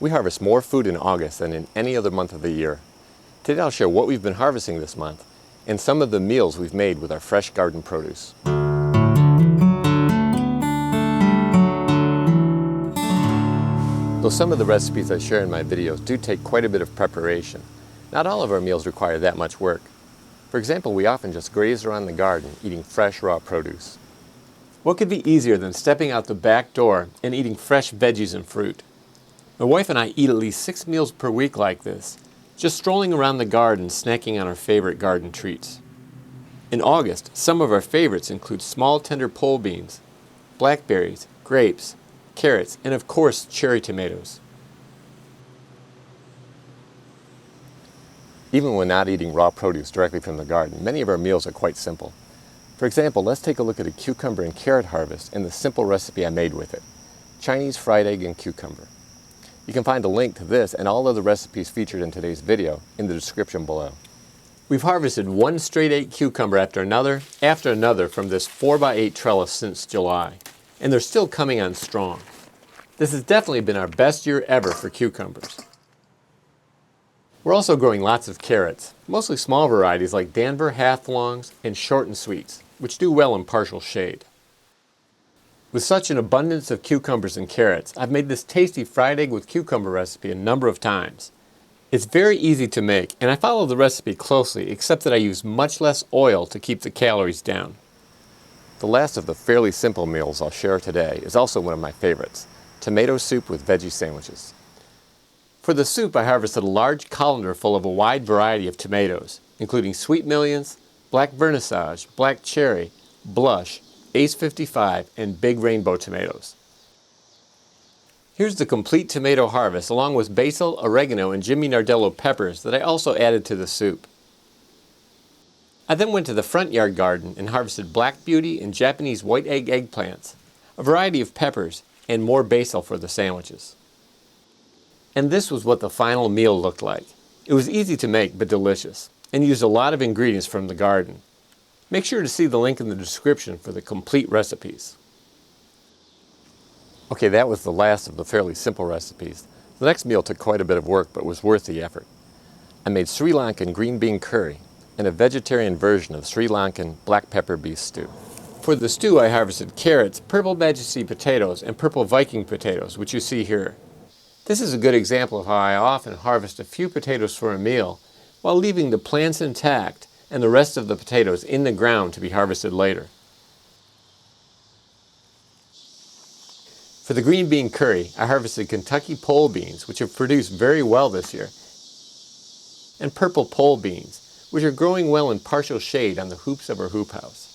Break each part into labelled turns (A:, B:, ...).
A: We harvest more food in August than in any other month of the year. Today I'll share what we've been harvesting this month and some of the meals we've made with our fresh garden produce. Though some of the recipes I share in my videos do take quite a bit of preparation, not all of our meals require that much work. For example, we often just graze around the garden eating fresh raw produce. What could be easier than stepping out the back door and eating fresh veggies and fruit? My wife and I eat at least 6 meals per week like this, just strolling around the garden snacking on our favorite garden treats. In August, some of our favorites include small tender pole beans, blackberries, grapes, carrots, and of course cherry tomatoes. Even when not eating raw produce directly from the garden, many of our meals are quite simple. For example, let's take a look at a cucumber and carrot harvest and the simple recipe I made with it: Chinese fried egg and cucumber. You can find a link to this and all other recipes featured in today's video in the description below. We've harvested one straight 8 cucumber after another from this 4x8 trellis since July, and they're still coming on strong. This has definitely been our best year ever for cucumbers. We're also growing lots of carrots, mostly small varieties like Danver half-longs and short and sweets, which do well in partial shade. With such an abundance of cucumbers and carrots, I've made this tasty fried egg with cucumber recipe a number of times. It's very easy to make, and I follow the recipe closely, except that I use much less oil to keep the calories down. The last of the fairly simple meals I'll share today is also one of my favorites: tomato soup with veggie sandwiches. For the soup, I harvested a large colander full of a wide variety of tomatoes, including sweet millions, black vernissage, black cherry, blush, Ace 55, and big rainbow tomatoes. Here's the complete tomato harvest along with basil, oregano, and Jimmy Nardello peppers that I also added to the soup. I then went to the front yard garden and harvested black beauty and Japanese white egg eggplants, a variety of peppers, and more basil for the sandwiches. And this was what the final meal looked like. It was easy to make but delicious, and used a lot of ingredients from the garden. Make sure to see the link in the description for the complete recipes. Okay, that was the last of the fairly simple recipes. The next meal took quite a bit of work but was worth the effort. I made Sri Lankan green bean curry and a vegetarian version of Sri Lankan black pepper beef stew. For the stew, I harvested carrots, purple Majesty potatoes, and purple Viking potatoes, which you see here. This is a good example of how I often harvest a few potatoes for a meal while leaving the plants intact and the rest of the potatoes in the ground to be harvested later. For the green bean curry, I harvested Kentucky pole beans, which have produced very well this year, and purple pole beans, which are growing well in partial shade on the hoops of our hoop house.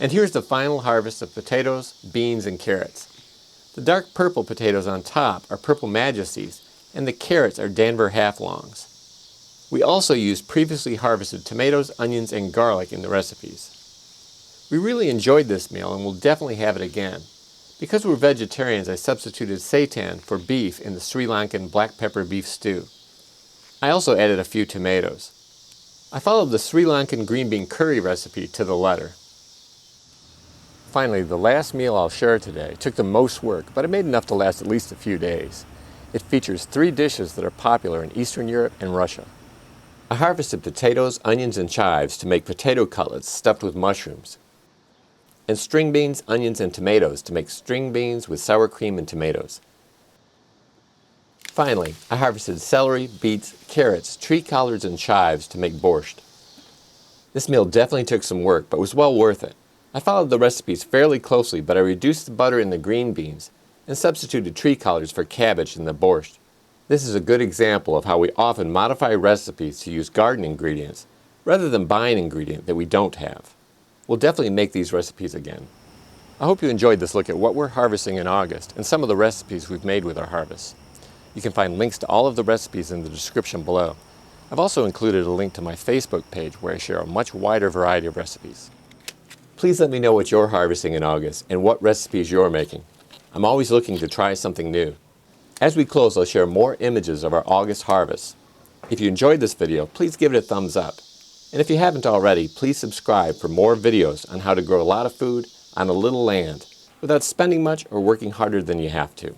A: And here's the final harvest of potatoes, beans, and carrots. The dark purple potatoes on top are purple Majesties, and the carrots are Danver half-longs. We also used previously harvested tomatoes, onions, and garlic in the recipes. We really enjoyed this meal and will definitely have it again. Because we're vegetarians, I substituted seitan for beef in the Sri Lankan black pepper beef stew. I also added a few tomatoes. I followed the Sri Lankan green bean curry recipe to the letter. Finally, the last meal I'll share today took the most work, but I made enough to last at least a few days. It features 3 dishes that are popular in Eastern Europe and Russia. I harvested potatoes, onions, and chives to make potato cutlets stuffed with mushrooms, and string beans, onions, and tomatoes to make string beans with sour cream and tomatoes. Finally, I harvested celery, beets, carrots, tree collards, and chives to make borscht. This meal definitely took some work, but was well worth it. I followed the recipes fairly closely, but I reduced the butter in the green beans and substituted tree collards for cabbage in the borscht. This is a good example of how we often modify recipes to use garden ingredients rather than buy an ingredient that we don't have. We'll definitely make these recipes again. I hope you enjoyed this look at what we're harvesting in August and some of the recipes we've made with our harvests. You can find links to all of the recipes in the description below. I've also included a link to my Facebook page where I share a much wider variety of recipes. Please let me know what you're harvesting in August and what recipes you're making. I'm always looking to try something new. As we close, I'll share more images of our August harvest. If you enjoyed this video, please give it a thumbs up. And if you haven't already, please subscribe for more videos on how to grow a lot of food on a little land without spending much or working harder than you have to.